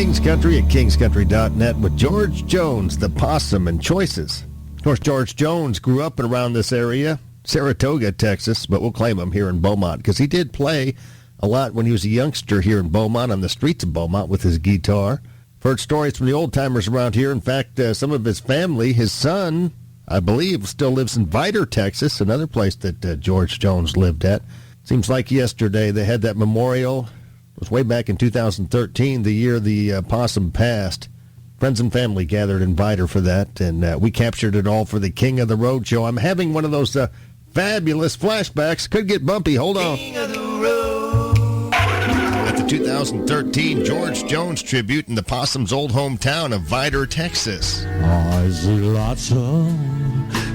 King's Country at kingscountry.net with George Jones, the Possum and Choices. Of course, George Jones grew up and around this area, Saratoga, Texas, but we'll claim him here in Beaumont because he did play a lot when he was a youngster here in Beaumont on the streets of Beaumont with his guitar. I've heard stories from the old-timers around here. In fact, some of his family, his son, I believe, still lives in Vidor, Texas, another place that George Jones lived at. Seems like yesterday they had that memorial. It was way back in 2013, the year the possum passed. Friends and family gathered in Vidor for that, and we captured it all for the King of the Road show. I'm having one of those fabulous flashbacks. Could get bumpy. Hold on. King of the Road. At the 2013 George Jones tribute in the Possum's old hometown of Vidor, Texas. I see lots of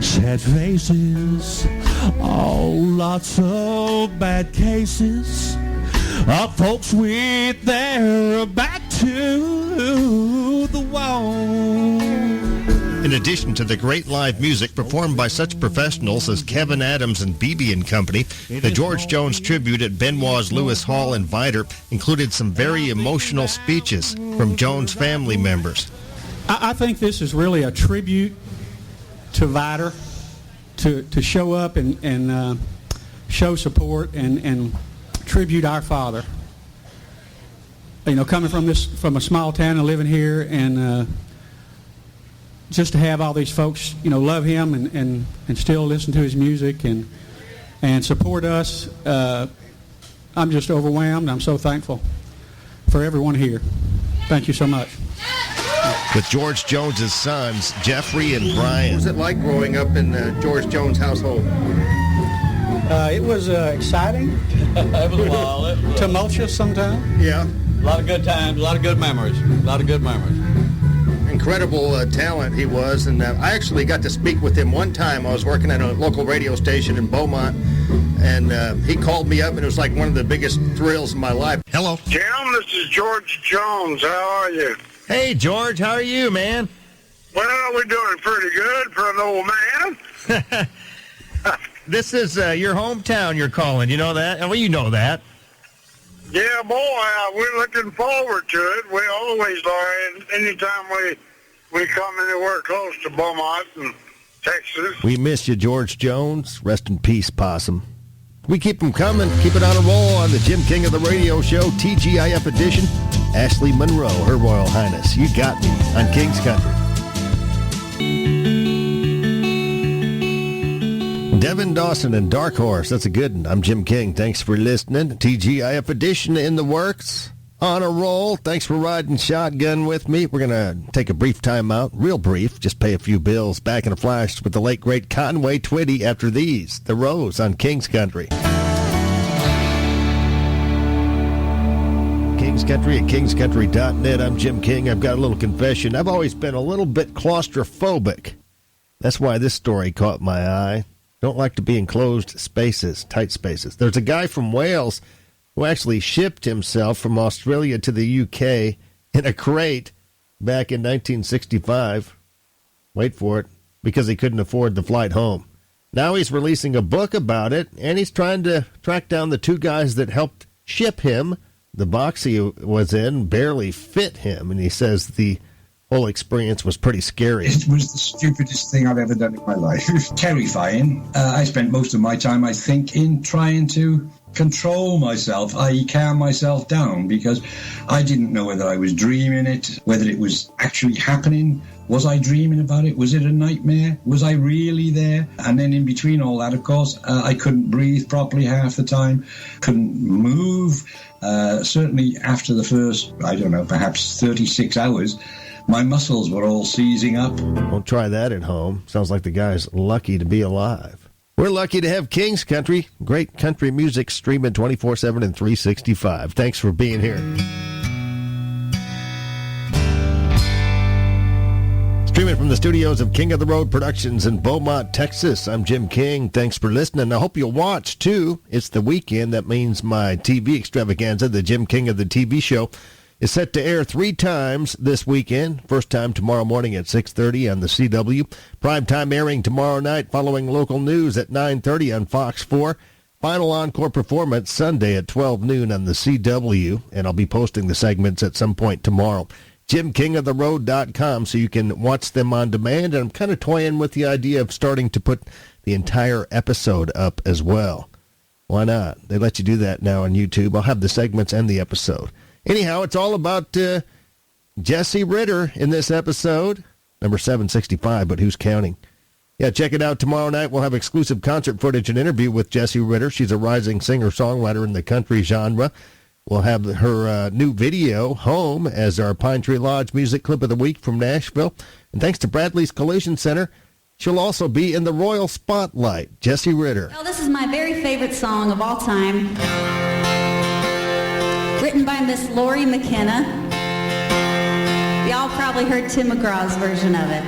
sad faces, lots of bad cases of folks with their back to the wall. In addition to the great live music performed by such professionals as Kevin Adams and BB and Company, the George Jones tribute at Benoit's Lewis Hall in Vidor included some very emotional speeches from Jones family members. I think this is really a tribute to Vidor, to show up and show support and tribute our father. You know, coming from a small town and living here, and just to have all these folks, you know, love him and still listen to his music and support us. I'm just overwhelmed. I'm so thankful for everyone here. Thank you so much. With George Jones's sons, Jeffrey and Brian. What was it like growing up in the George Jones household? It was exciting. It was wild. Tumultuous sometimes. Yeah. A lot of good times, a lot of good memories. Incredible talent he was, and I actually got to speak with him one time. I was working at a local radio station in Beaumont, and he called me up, and it was like one of the biggest thrills of my life. Hello. Jim, this is George Jones. How are you? Hey, George. How are you, man? Well, we're doing pretty good for an old man. This is your hometown you're calling. You know that? Well, you know that. Yeah, boy, we're looking forward to it. We always are. Anytime we come anywhere close to Beaumont and Texas. We miss you, George Jones. Rest in peace, Possum. We keep them coming. Keep it on a roll on the Jim King of the Radio Show, TGIF edition. Ashley Monroe, Her Royal Highness. You got me on King's Country. Devin Dawson and Dark Horse. That's a good one. I'm Jim King. Thanks for listening. TGIF edition in the works. On a roll. Thanks for riding shotgun with me. We're going to take a brief time out. Real brief. Just pay a few bills. Back in a flash with the late, great Conway Twitty after these. The Rose on King's Country. King's Country at kingscountry.net. I'm Jim King. I've got a little confession. I've always been a little bit claustrophobic. That's why this story caught my eye. Don't like to be in closed spaces, tight spaces. There's a guy from Wales who actually shipped himself from Australia to the UK in a crate back in 1965. Wait for it, because he couldn't afford the flight home. Now he's releasing a book about it, and he's trying to track down the two guys that helped ship him. The box he was in barely fit him, and he says the whole experience was pretty scary. It was the stupidest thing I've ever done in my life. Terrifying. I spent most of my time, I think, in trying to control myself, i.e. calm myself down, because I didn't know whether I was dreaming it, whether it was actually happening. Was I dreaming about it? Was it a nightmare? Was I really there? And then in between all that, of course, I couldn't breathe properly half the time, couldn't move. Certainly after the first, I don't know, perhaps 36 hours, my muscles were all seizing up. Don't try that at home. Sounds like the guy's lucky to be alive. We're lucky to have King's Country. Great country music streaming 24/7 and 365. Thanks for being here. Streaming from the studios of King of the Road Productions in Beaumont, Texas. I'm Jim King. Thanks for listening. I hope you'll watch, too. It's the weekend. That means my TV extravaganza, the Jim King of the TV show, is set to air 3 times this weekend. First time tomorrow morning at 6:30 on the CW. Primetime airing tomorrow night following local news at 9:30 on Fox 4. Final encore performance Sunday at 12 noon on the CW, and I'll be posting the segments at some point tomorrow. JimKingOfTheRoad.com, so you can watch them on demand, and I'm kind of toying with the idea of starting to put the entire episode up as well. Why not? They let you do that now on YouTube. I'll have the segments and the episode. Anyhow, it's all about Jesse Ritter in this episode, number 765, but who's counting? Yeah, check it out tomorrow night. We'll have exclusive concert footage and interview with Jesse Ritter. She's a rising singer-songwriter in the country genre. We'll have her new video, Home, as our Pine Tree Lodge music clip of the week from Nashville. And thanks to Bradley's Collision Center, she'll also be in the Royal Spotlight. Jesse Ritter. Well, this is my very favorite song of all time. Written by Miss Lori McKenna. Y'all probably heard Tim McGraw's version of it.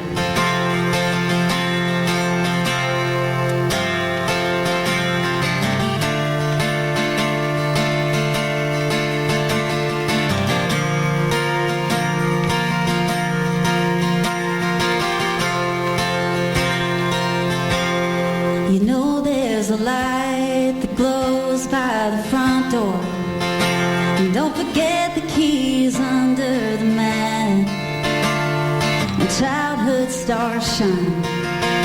You know there's a light that glows by the front door. And don't forget the keys under the mat. When childhood stars shine,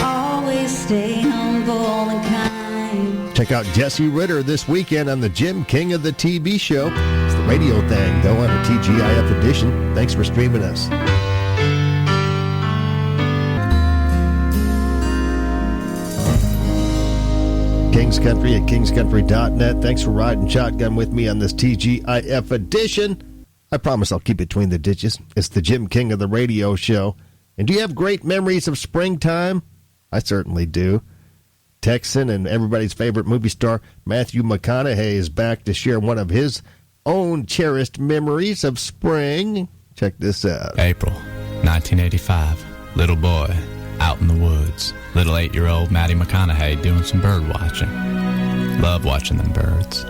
always stay humble and kind. Check out Jesse Ritter this weekend on the Jim King of the TV show. It's the radio thing, though, on a TGIF edition. Thanks for streaming us. King's Country at kingscountry.net. Thanks for riding shotgun with me on this TGIF edition. I promise I'll keep it between the ditches. It's the Jim King of the radio show. And do you have great memories of springtime? I certainly do. Texan and everybody's favorite movie star Matthew McConaughey is back to share one of his own cherished memories of spring. Check this out. April 1985. Little boy out in the woods. Little 8-year-old Matty McConaughey doing some bird watching. Love watching them birds.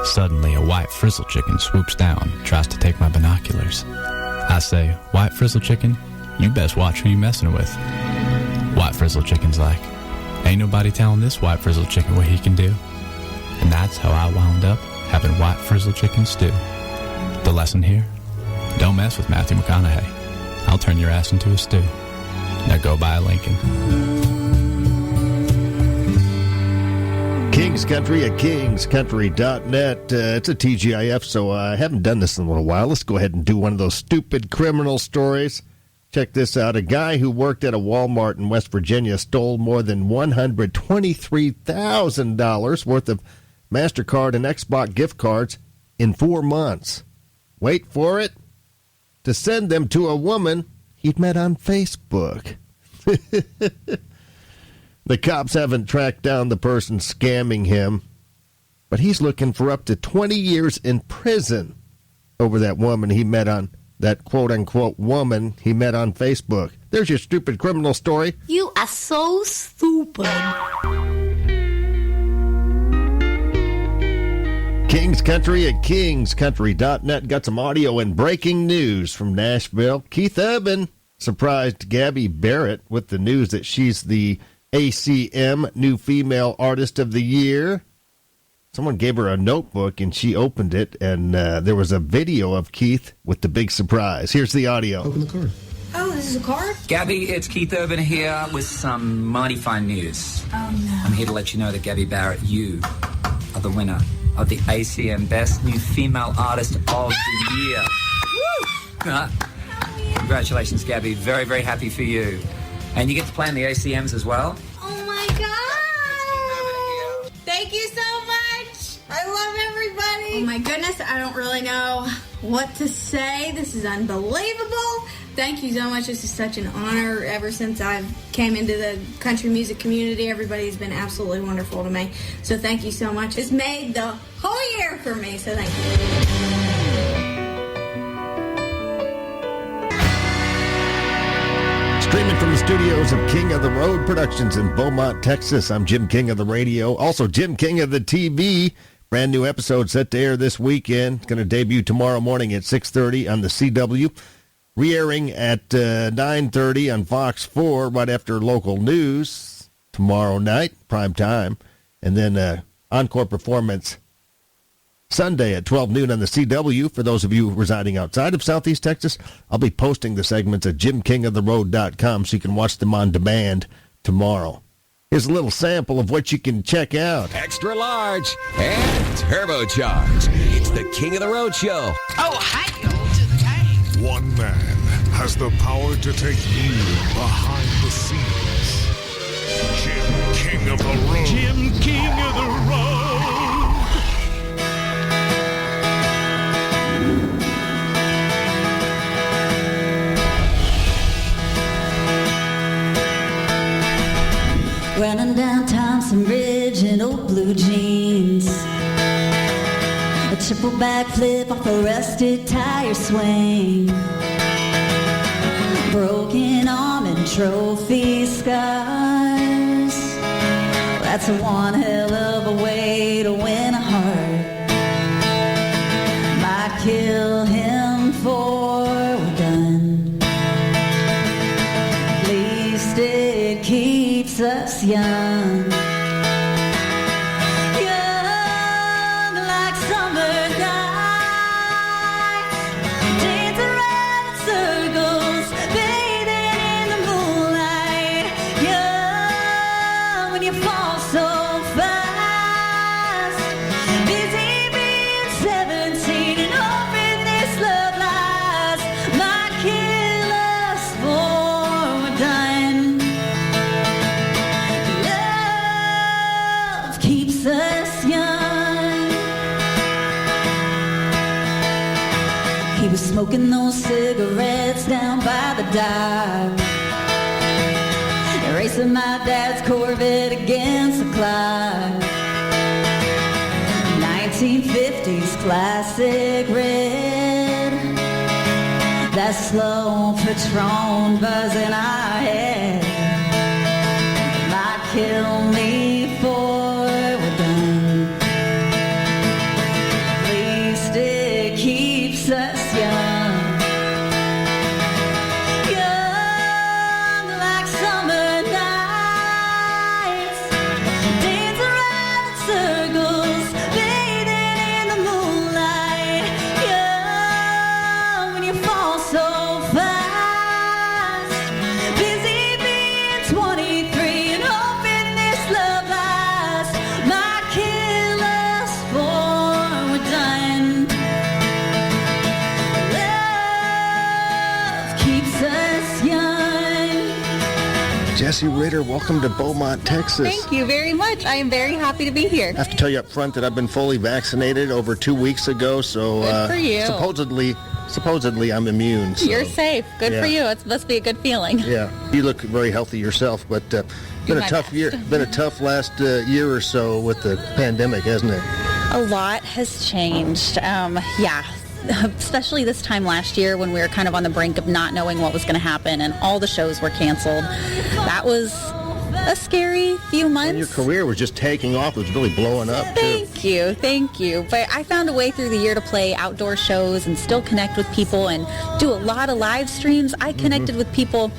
Suddenly, a white frizzle chicken swoops down, tries to take my binoculars. I say, "White frizzle chicken, you best watch who you messing with." White frizzle chicken's like, "Ain't nobody telling this white frizzle chicken what he can do." And that's how I wound up having white frizzle chicken stew. The lesson here? Don't mess with Matthew McConaughey. I'll turn your ass into a stew. Now go buy a Lincoln. King's Country at kingscountry.net. It's a TGIF, so I haven't done this in a little while. Let's go ahead and do one of those stupid criminal stories. Check this out. A guy who worked at a Walmart in West Virginia stole more than $123,000 worth of MasterCard and Xbox gift cards in 4 months. Wait for it. To send them to a woman he'd met on Facebook. The cops haven't tracked down the person scamming him, but he's looking for up to 20 years in prison over that woman he met on, that quote-unquote woman he met on Facebook. There's your stupid criminal story. You are so stupid. King's Country at kingscountry.net. Got some audio and breaking news from Nashville. Keith Urban surprised Gabby Barrett with the news that she's the ACM New Female Artist of the Year. Someone gave her a notebook, and she opened it, and there was a video of Keith with the big surprise. Here's the audio. Open the card. Oh, this is a card? Gabby, it's Keith Urban here with some mighty fine news. Oh, no. I'm here to let you know that Gabby Barrett, you are the winner of the ACM Best New Female Artist of the Year. Woo! Congratulations, Gabby. Very, very happy for you. And you get to play in the ACMs as well. Oh, my God. Thank you so much. I love everybody. Oh, my goodness. I don't really know what to say. This is unbelievable. Thank you so much. This is such an honor. Ever since I came into the country music community, everybody's been absolutely wonderful to me. So thank you so much. It's made the whole year for me, so thank you. Streaming from the studios of King of the Road Productions in Beaumont, Texas, I'm Jim King of the Radio. Also, Jim King of the TV. Brand new episode set to air this weekend. Going to debut tomorrow morning at 6:30 on the CW. Re-airing at 9:30 on Fox 4 right after local news tomorrow night, prime time. And then Encore performance Sunday at 12 noon on the CW. For those of you residing outside of Southeast Texas, I'll be posting the segments at JimKingOfTheRoad.com so you can watch them on demand tomorrow. Here's a little sample of what you can check out. Extra large and turbocharged. It's the King of the Road Show. Oh, hi, to the tank. One man has the power to take you behind the scenes. Jim King of the Road. Jim King of the Road. Running down Thompson Ridge in old blue jeans. A triple backflip off a rusted tire swing. Broken arm and trophy scars. That's one hell of a way to win a heart. Might kill him for we're done. At least it keeps us young. Young like summer nights. Dance around in circles, bathing in the moonlight. Young when you fall so fast. Busy being 17 and hoping this love lasts. Might kill us for we're done. Love keeps us young. He was smoking those cigarettes down by the dock, racing my dad's Corvette against the clock. 1950s classic red, that slow Patron buzzing our head. Might kill me before we're done. At least it keeps us young. Young like summer nights. Dance around in circles, bathing in the moonlight. Young when you fall so fast. Busy being 23 and hoping this love lasts. Might kill us before we're done. Love keeps us young. Jesse Ritter, welcome to Beaumont, Texas. Thank you very much. I am very happy to be here. I have to tell you up front that I've been fully vaccinated over 2 weeks ago, so Good for you. supposedly I'm immune. So, You're safe. Good yeah. for you. It must be a good feeling. Yeah, you look very healthy yourself, but been Do a my tough best. year. Been a tough last year or so with the pandemic, hasn't it? A lot has changed. Yeah. Especially this time last year when we were kind of on the brink of not knowing what was going to happen and all the shows were canceled. That was a scary few months. And your career was just taking off. It was really blowing up, too. Thank you. But I found a way through the year to play outdoor shows and still connect with people and do a lot of live streams. I connected with people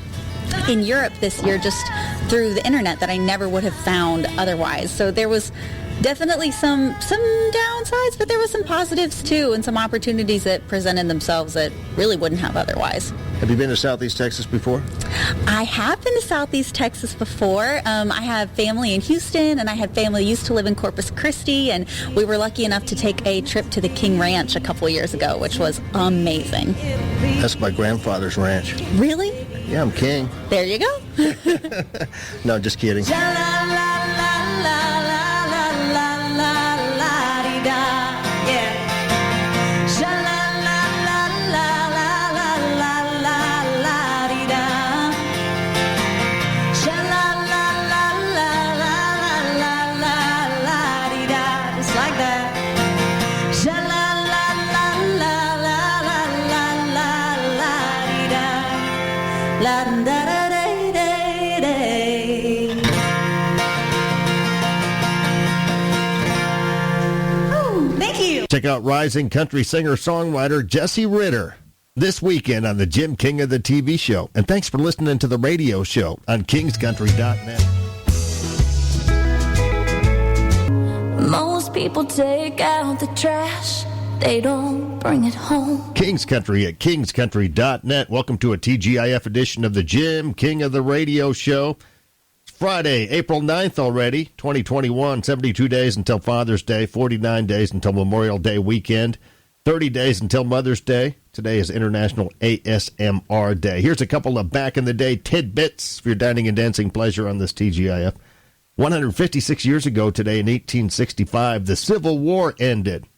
in Europe this year just through the internet that I never would have found otherwise. So there was definitely some downsides, but there was some positives too and some opportunities that presented themselves that really wouldn't have otherwise. Have you been to Southeast Texas before? I have been to Southeast Texas before. I have family in Houston, and I had family who used to live in Corpus Christi, and we were lucky enough to take a trip to the King Ranch a couple years ago, which was amazing. That's my grandfather's ranch. Really? Yeah, I'm king. There you go. No, just kidding. Check out rising country singer-songwriter Jesse Ritter this weekend on the Jim King of the TV show. And thanks for listening to the radio show on kingscountry.net. Most people take out the trash, they don't bring it home. King's Country at kingscountry.net. Welcome to a TGIF edition of the Jim King of the Radio Show. It's Friday, April 9th already, 2021, 72 days until Father's Day, 49 days until Memorial Day weekend, 30 days until Mother's Day. Today is International ASMR Day. Here's a couple of back-in-the-day tidbits for your dining and dancing pleasure on this TGIF. 156 years ago today in 1865, the Civil War ended.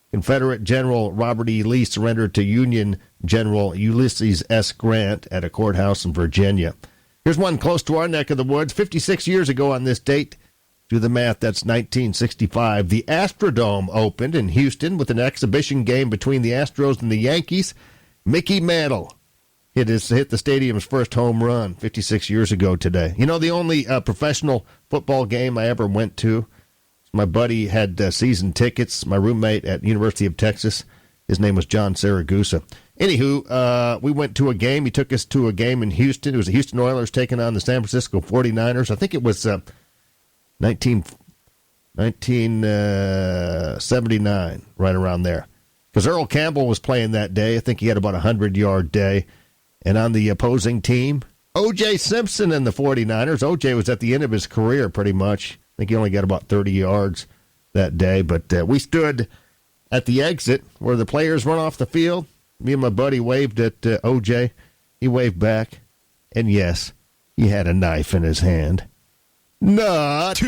Confederate General Robert E. Lee surrendered to Union General Ulysses S. Grant at a courthouse in Virginia. Here's one close to our neck of the woods. 56 years ago on this date, do the math, that's 1965, the Astrodome opened in Houston with an exhibition game between the Astros and the Yankees. Mickey Mantle hit the stadium's first home run 56 years ago today. You know, the only professional football game I ever went to, my buddy had season tickets, my roommate at University of Texas. His name was John Saragusa. Anywho, we went to a game. He took us to a game in Houston. It was the Houston Oilers taking on the San Francisco 49ers. I think it was 1979, right around there. Because Earl Campbell was playing that day. I think he had about a 100-yard day. And on the opposing team, O.J. Simpson and the 49ers. O.J. was at the end of his career pretty much. I think he only got about 30 yards that day. But we stood at the exit where the players run off the field. Me and my buddy waved at O.J. He waved back. And yes, he had a knife in his hand. Not.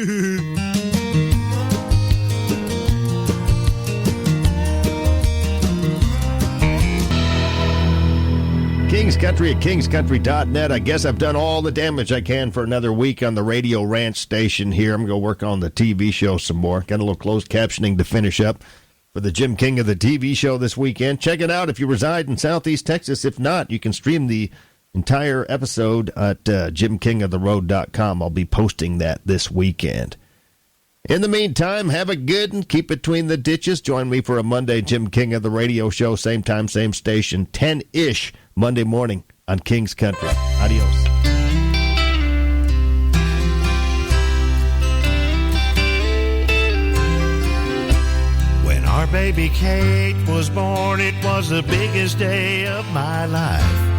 King's Country at kingscountry.net. I guess I've done all the damage I can for another week on the Radio Ranch station here. I'm going to work on the TV show some more. Got a little closed captioning to finish up for the Jim King of the TV show this weekend. Check it out if you reside in Southeast Texas. If not, you can stream the entire episode at jimkingoftheroad.com. I'll be posting that this weekend. In the meantime, have a good and keep between the ditches. Join me for a Monday Jim King of the Radio show, same time, same station, 10-ish Monday morning on King's Country. Adios. When our baby Kate was born, it was the biggest day of my life.